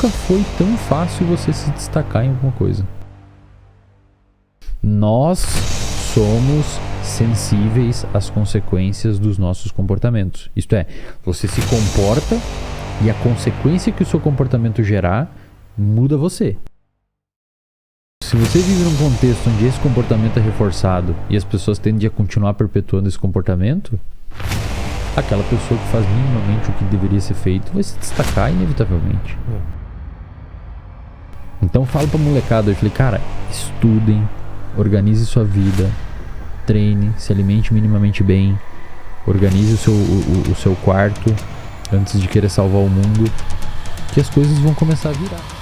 Nunca foi tão fácil você se destacar em alguma coisa. Nós somos sensíveis às consequências dos nossos comportamentos. Isto é, você se comporta e a consequência que o seu comportamento gerar muda você. Se você vive num contexto onde esse comportamento é reforçado e as pessoas tendem a continuar perpetuando esse comportamento, aquela pessoa que faz minimamente o que deveria ser feito vai se destacar inevitavelmente. Então falo pra molecada, eu falei, cara, estudem, organize sua vida, treine, se alimente minimamente bem, organize o seu quarto antes de querer salvar o mundo, que as coisas vão começar a virar.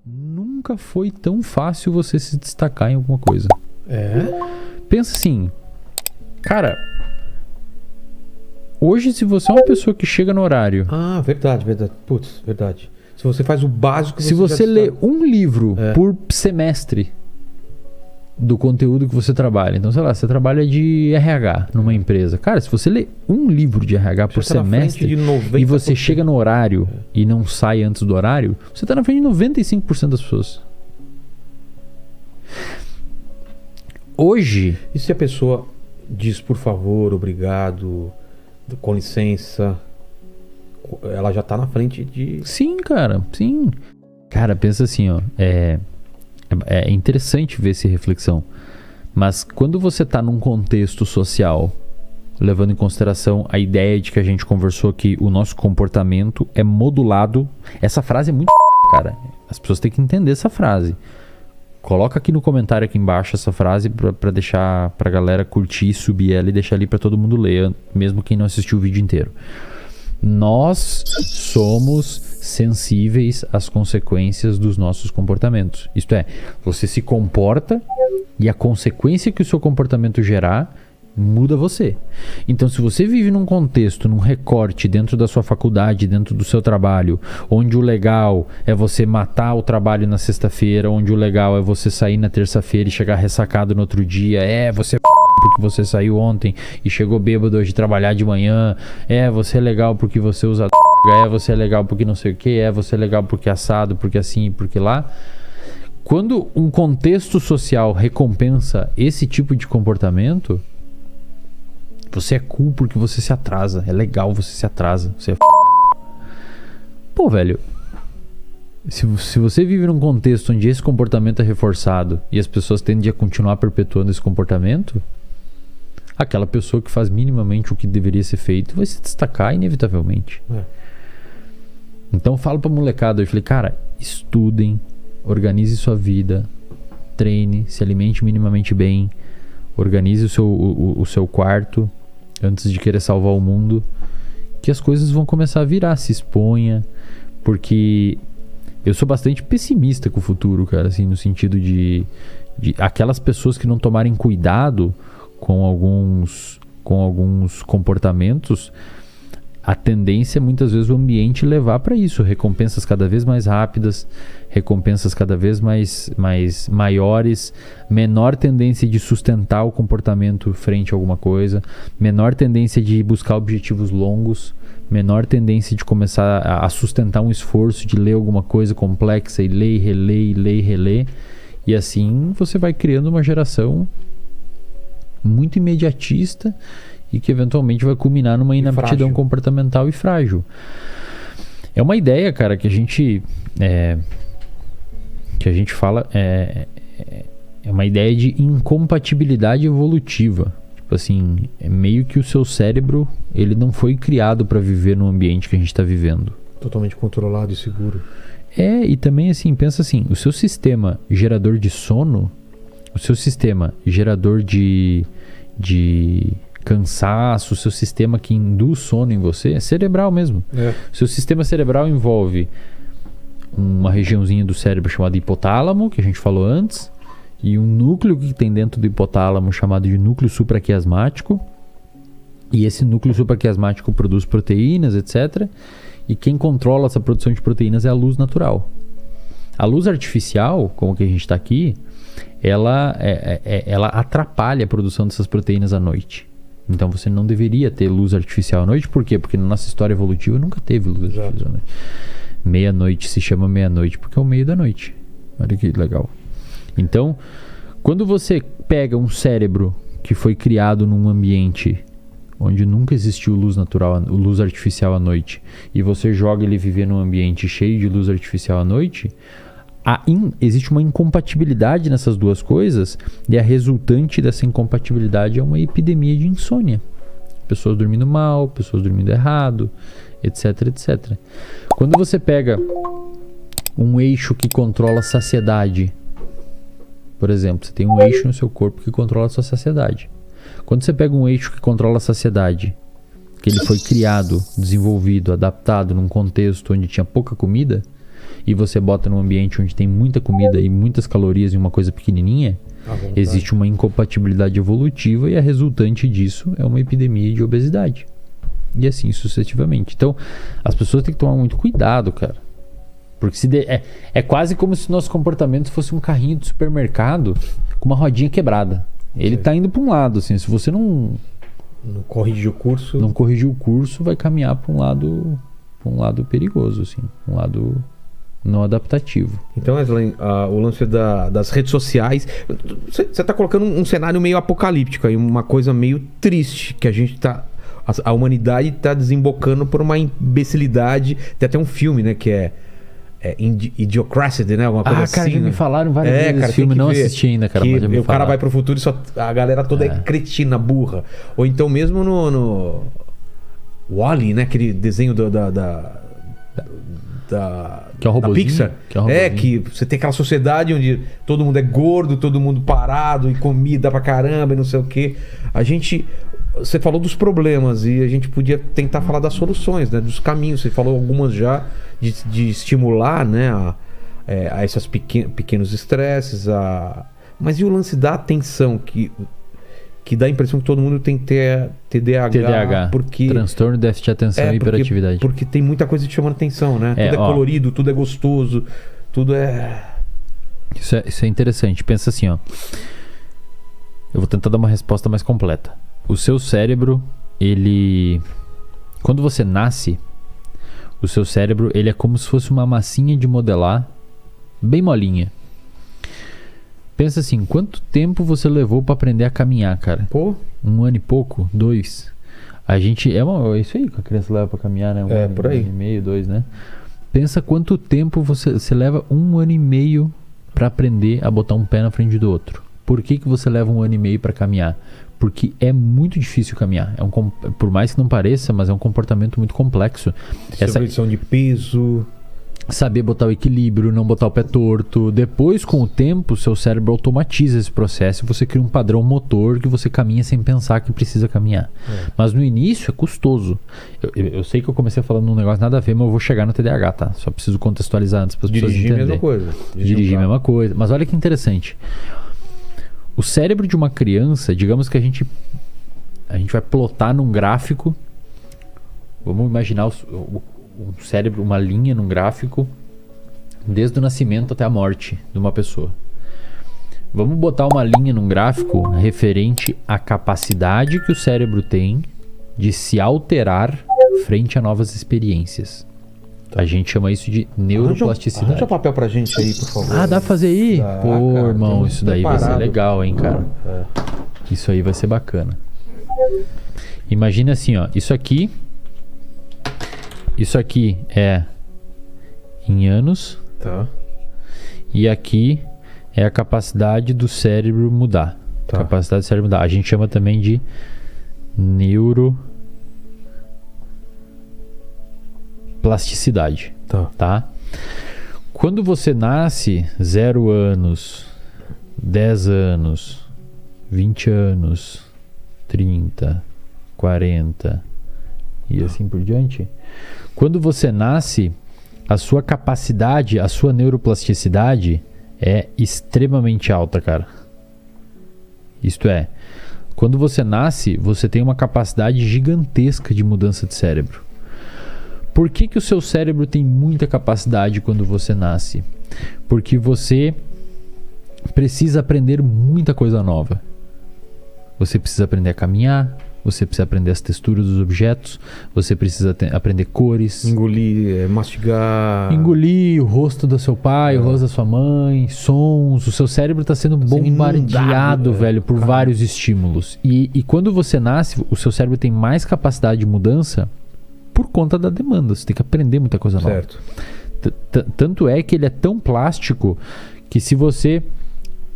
Nunca foi tão fácil você se destacar em alguma coisa. Pensa assim, cara, hoje se você é uma pessoa que chega no horário... Verdade. Putz, verdade. Se você faz o básico... Se você lê um livro por semestre do conteúdo que você trabalha, então sei lá, você trabalha de RH numa empresa, cara, se você lê um livro de RH por semestre e você chega no horário e não sai antes do horário, você tá na frente de 95% das pessoas. Hoje... E se a pessoa diz por favor, obrigado, com licença, ela já tá na frente de... Sim, cara, sim. Cara, pensa assim, ó, é interessante ver essa reflexão, mas quando você tá num contexto social, levando em consideração a ideia de que a gente conversou que o nosso comportamento é modulado, essa frase é muito cara, as pessoas têm que entender essa frase. Coloca aqui no comentário aqui embaixo essa frase pra deixar pra galera curtir, subir ela e deixar ali pra todo mundo ler, mesmo quem não assistiu o vídeo inteiro. Nós somos sensíveis às consequências dos nossos comportamentos. Isto é, você se comporta e a consequência que o seu comportamento gerar muda você. Então, se você vive num contexto, num recorte dentro da sua faculdade, dentro do seu trabalho, onde o legal é você matar o trabalho na sexta-feira, onde o legal é você sair na terça-feira e chegar ressacado no outro dia, você porque você saiu ontem e chegou bêbado hoje trabalhar de manhã, você é legal porque você usa droga, você é legal porque não sei o que, você é legal porque assado, porque assim, porque lá. Quando um contexto social recompensa esse tipo de comportamento, você é cool porque você se atrasa. É legal você se atrasa. Você é Pô, velho, se você vive num contexto onde esse comportamento é reforçado e as pessoas tendem a continuar perpetuando esse comportamento, aquela pessoa que faz minimamente o que deveria ser feito vai se destacar inevitavelmente. Então eu falo pra molecada, eu falei, cara, estudem, organize sua vida, treine, se alimente minimamente bem, organize o seu quarto antes de querer salvar o mundo, que as coisas vão começar a virar, se exponha, porque eu sou bastante pessimista com o futuro, cara, assim, no sentido de aquelas pessoas que não tomarem cuidado com alguns comportamentos, a tendência é muitas vezes o ambiente levar para isso, recompensas cada vez mais rápidas, recompensas cada vez mais maiores, menor tendência de sustentar o comportamento frente a alguma coisa, menor tendência de buscar objetivos longos, menor tendência de começar a sustentar um esforço de ler alguma coisa complexa e ler e reler, e assim você vai criando uma geração muito imediatista e que eventualmente vai culminar numa inaptidão comportamental e frágil. É uma ideia, cara, que a gente fala, é uma ideia de incompatibilidade evolutiva. Tipo assim, é meio que o seu cérebro, ele não foi criado para viver no ambiente que a gente está vivendo. Totalmente controlado e seguro. E também assim, pensa assim, o seu sistema gerador de sono, o seu sistema gerador de cansaço, o seu sistema que induz sono em você é cerebral mesmo. O seu sistema cerebral envolve uma regiãozinha do cérebro chamada hipotálamo, que a gente falou antes, e um núcleo que tem dentro do hipotálamo chamado de núcleo supraquiasmático. E esse núcleo supraquiasmático produz proteínas, etc. E quem controla essa produção de proteínas é a luz natural. A luz artificial, como que a gente está aqui, ela atrapalha a produção dessas proteínas à noite. Então você não deveria ter luz artificial à noite. Por quê? Porque na nossa história evolutiva nunca teve luz artificial à noite. Meia-noite se chama meia-noite porque é o meio da noite. Olha que legal. Então, quando você pega um cérebro que foi criado num ambiente onde nunca existiu luz natural, luz artificial à noite, e você joga ele viver num ambiente cheio de luz artificial à noite, existe uma incompatibilidade nessas duas coisas, e a resultante dessa incompatibilidade é uma epidemia de insônia. Pessoas dormindo mal, pessoas dormindo errado, etc, etc. Quando você pega um eixo que controla a saciedade, por exemplo, você tem um eixo no seu corpo que controla a sua saciedade. Quando você pega um eixo que controla a saciedade, que ele foi criado, desenvolvido, adaptado num contexto onde tinha pouca comida, e você bota num ambiente onde tem muita comida e muitas calorias em uma coisa pequenininha, existe uma incompatibilidade evolutiva e a resultante disso é uma epidemia de obesidade. E assim sucessivamente. Então, as pessoas têm que tomar muito cuidado, cara. Porque é quase como se o nosso comportamento fosse um carrinho de supermercado com uma rodinha quebrada. Ele tá indo para um lado, assim. Se você não corrigir o curso, não corrigir o curso, vai caminhar para um lado perigoso, assim, um lado não adaptativo. Então, Wesley, o lance das redes sociais, você está colocando um cenário meio apocalíptico aí, uma coisa meio triste que a humanidade está desembocando por uma imbecilidade. Tem até um filme, né, que é Idiocracy, né? Alguma coisa assim. Cara, já né? me falaram várias vezes desse filme, não assisti ainda, cara. Que mas já me o cara vai pro futuro e a galera toda é cretina, burra. Ou então mesmo no Wall-E, né? Aquele desenho que é o da robozinho, Pixar. Que você tem aquela sociedade onde todo mundo é gordo, todo mundo parado e comida pra caramba e não sei o quê. Você falou dos problemas e a gente podia tentar falar das soluções, né? Dos caminhos. Você falou algumas já de estimular, né? A esses pequenos estresses. Mas e o lance da atenção que dá a impressão que todo mundo tem TDAH. Porque, transtorno de déficit de atenção e hiperatividade. Porque tem muita coisa te chamando atenção, né? Tudo é colorido, tudo é gostoso, tudo é... Isso é interessante. Pensa assim, ó. Eu vou tentar dar uma resposta mais completa. O seu cérebro, quando você nasce, o seu cérebro, ele é como se fosse uma massinha de modelar, bem molinha. Pensa assim, quanto tempo você levou pra aprender a caminhar, cara? 1 ano e pouco? 2? A gente, é isso aí que a criança leva pra caminhar, né? Por aí. 1 ano e meio, 2, né? Pensa quanto tempo você leva 1 ano e meio pra aprender a botar um pé na frente do outro. Por que você leva 1 ano e meio pra caminhar? Porque é muito difícil caminhar. Por mais que não pareça, mas é um comportamento muito complexo. Essa redução de peso. Saber botar o equilíbrio, não botar o pé torto. Depois, com o tempo, seu cérebro automatiza esse processo e você cria um padrão motor que você caminha sem pensar que precisa caminhar. Mas no início é custoso. Eu sei que eu comecei falando um negócio nada a ver, mas eu vou chegar no TDAH, tá? Só preciso contextualizar antes para as pessoas entenderem. Dirigir a mesma coisa. Dirigir a mesma coisa. Mas olha que interessante. O cérebro de uma criança, digamos que a gente vai plotar num gráfico. Vamos imaginar um cérebro, uma linha num gráfico, desde o nascimento até a morte de uma pessoa. Vamos botar uma linha num gráfico referente à capacidade que o cérebro tem de se alterar frente a novas experiências. A gente chama isso de neuroplasticidade. Arranja papel pra gente aí, por favor. Dá pra fazer aí? Pô, cara, irmão, isso daí vai ser legal, hein, cara. Isso aí vai ser bacana. Imagina assim, ó. Isso aqui é em anos. Tá. E aqui é a capacidade do cérebro mudar. Tá. Capacidade do cérebro mudar. A gente chama também de neuroplasticidade. Tá? Quando você nasce, 0 anos, 10 anos, 20 anos, 30, 40 e assim por diante. Quando você nasce, a sua capacidade, a sua neuroplasticidade é extremamente alta, cara. Isto é, Quando você nasce, você tem uma capacidade gigantesca de mudança de cérebro. Por que que o seu cérebro tem muita capacidade quando você nasce? Porque você precisa aprender muita coisa nova. Você precisa aprender a caminhar, você precisa aprender as texturas dos objetos, você precisa aprender cores. Engolir, mastigar. Engolir o rosto do seu pai, o rosto da sua mãe, sons. O seu cérebro está sendo bombardeado, inundado, velho, por vários estímulos. E quando você nasce, o seu cérebro tem mais capacidade de mudança por conta da demanda. Você tem que aprender muita coisa nova. Certo. Tanto é que ele é tão plástico que se você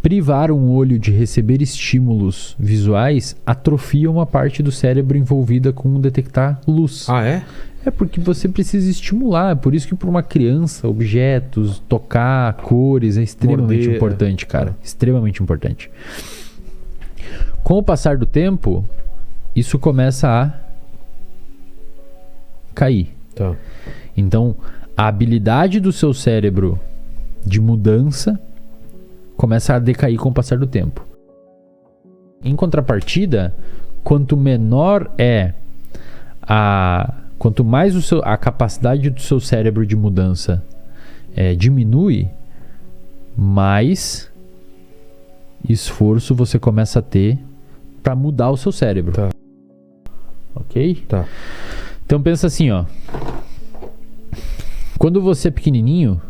privar um olho de receber estímulos visuais, atrofia uma parte do cérebro envolvida com detectar luz. Ah, é? É porque você precisa estimular. É por isso que para uma criança, objetos, tocar, cores é extremamente Morder, importante, cara. Extremamente importante. Com o passar do tempo, isso começa a cair. Tá. Então, a habilidade do seu cérebro de mudança começa a decair com o passar do tempo. Em contrapartida, quanto menor quanto mais a capacidade do seu cérebro de mudança diminui, mais esforço você começa a ter para mudar o seu cérebro. Tá. Ok? Tá. Então pensa assim, ó. Quando você é pequenininho,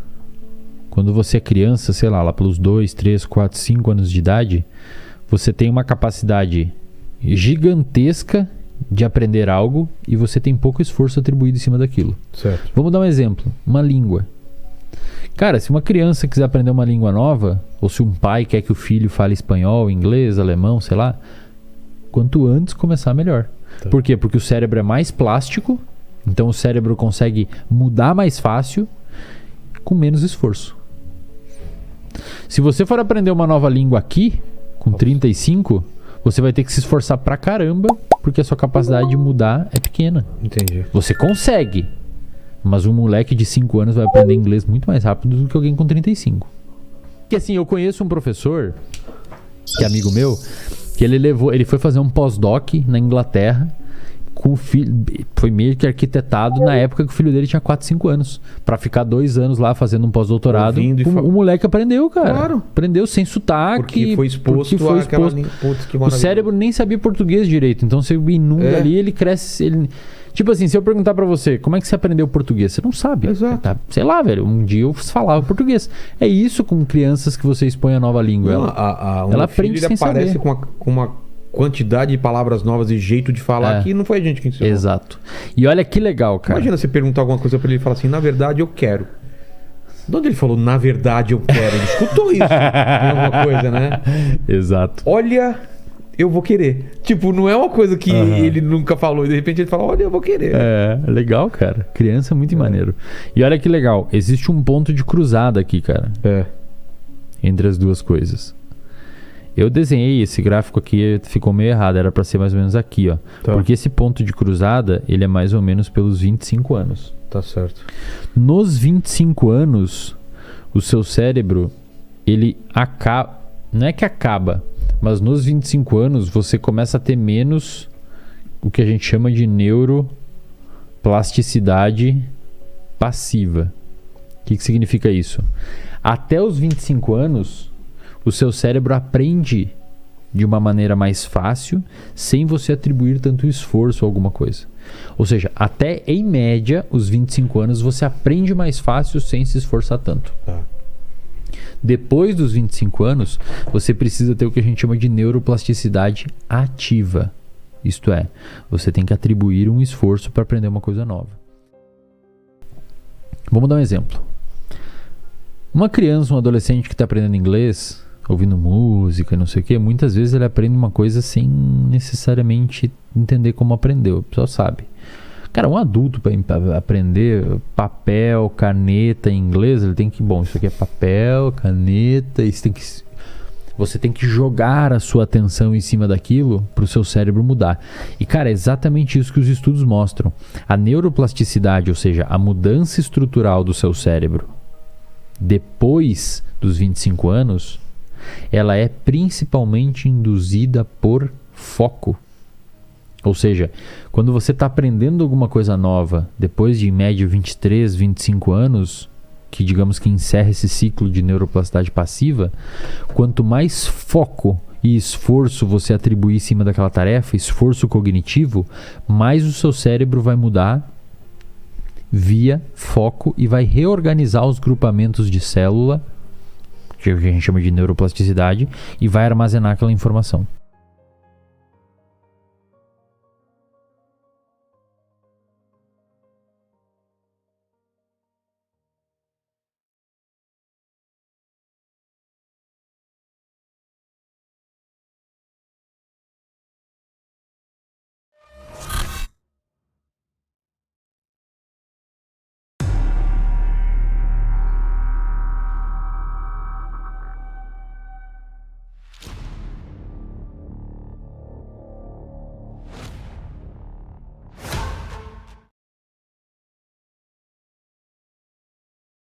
quando você é criança, sei lá pelos 2, 3, 4, 5 anos de idade, você tem uma capacidade gigantesca de aprender algo e você tem pouco esforço atribuído em cima daquilo. Certo. Vamos dar um exemplo. Uma língua. Cara, se uma criança quiser aprender uma língua nova, ou se um pai quer que o filho fale espanhol, inglês, alemão, sei lá, quanto antes começar, melhor. Tá. Por quê? Porque o cérebro é mais plástico, então o cérebro consegue mudar mais fácil com menos esforço. Se você for aprender uma nova língua aqui, com 35, você vai ter que se esforçar pra caramba, porque a sua capacidade de mudar é pequena. Entendi. Você consegue, mas um moleque de 5 anos vai aprender inglês muito mais rápido do que alguém com 35. Porque assim, eu conheço um professor, que é amigo meu, que ele foi fazer um pós-doc na Inglaterra, com o filho, foi meio que arquitetado na época que o filho dele tinha 4, 5 anos, pra ficar 2 anos lá fazendo um pós-doutorado. O moleque aprendeu, cara. Claro. Aprendeu sem sotaque. Porque foi exposto àquela língua. Putz, que o maravilha. cérebro nem sabia português direito, então você inunda ali, ele cresce. Tipo assim, se eu perguntar pra você, como é que você aprendeu português? Você não sabe. Exato. Tá, sei lá, velho, um dia eu falava português. É isso com crianças que você expõe a nova língua. Não, ela aprende filho, sem aparece saber. com uma quantidade de palavras novas e jeito de falar que não foi a gente que ensinou. Exato. E olha que legal, cara. Imagina você perguntar alguma coisa pra ele e falar assim, na verdade eu quero. De onde ele falou, na verdade eu quero? Ele escutou isso em alguma coisa, né? Exato. Olha, eu vou querer. Tipo, não é uma coisa que ele nunca falou. E de repente ele fala, olha, eu vou querer. É, legal, cara. Criança é muito maneiro. E olha que legal. Existe um ponto de cruzada aqui, cara. Entre as duas coisas. Eu desenhei esse gráfico aqui, ficou meio errado. Era pra ser mais ou menos aqui, ó. Tá. Porque esse ponto de cruzada, ele é mais ou menos pelos 25 anos. Tá certo. Nos 25 anos, o seu cérebro, ele acaba... Não é que acaba, mas nos 25 anos você começa a ter menos o que a gente chama de neuroplasticidade passiva. O que significa isso? Até os 25 anos, o seu cérebro aprende de uma maneira mais fácil, sem você atribuir tanto esforço a alguma coisa. Ou seja, até em média, os 25 anos, você aprende mais fácil sem se esforçar tanto. Tá. Depois dos 25 anos, você precisa ter o que a gente chama de neuroplasticidade ativa. Isto é, você tem que atribuir um esforço para aprender uma coisa nova. Vamos dar um exemplo. Uma criança, um adolescente que está aprendendo inglês, ouvindo música, não sei o que, muitas vezes ele aprende uma coisa sem necessariamente entender como aprendeu. O pessoal sabe. Cara, um adulto para aprender papel, caneta em inglês, ele tem que... Bom, isso aqui é papel, caneta, você tem que jogar a sua atenção em cima daquilo para o seu cérebro mudar. E, cara, é exatamente isso que os estudos mostram. A neuroplasticidade, ou seja, a mudança estrutural do seu cérebro depois dos 25 anos, ela é principalmente induzida por foco, ou seja, quando você está aprendendo alguma coisa nova, depois de em média 23, 25 anos, que digamos que encerra esse ciclo de neuroplasticidade passiva, quanto mais foco e esforço você atribuir em cima daquela tarefa, esforço cognitivo, mais o seu cérebro vai mudar via foco e vai reorganizar os grupamentos de célula, que a gente chama de neuroplasticidade, e vai armazenar aquela informação.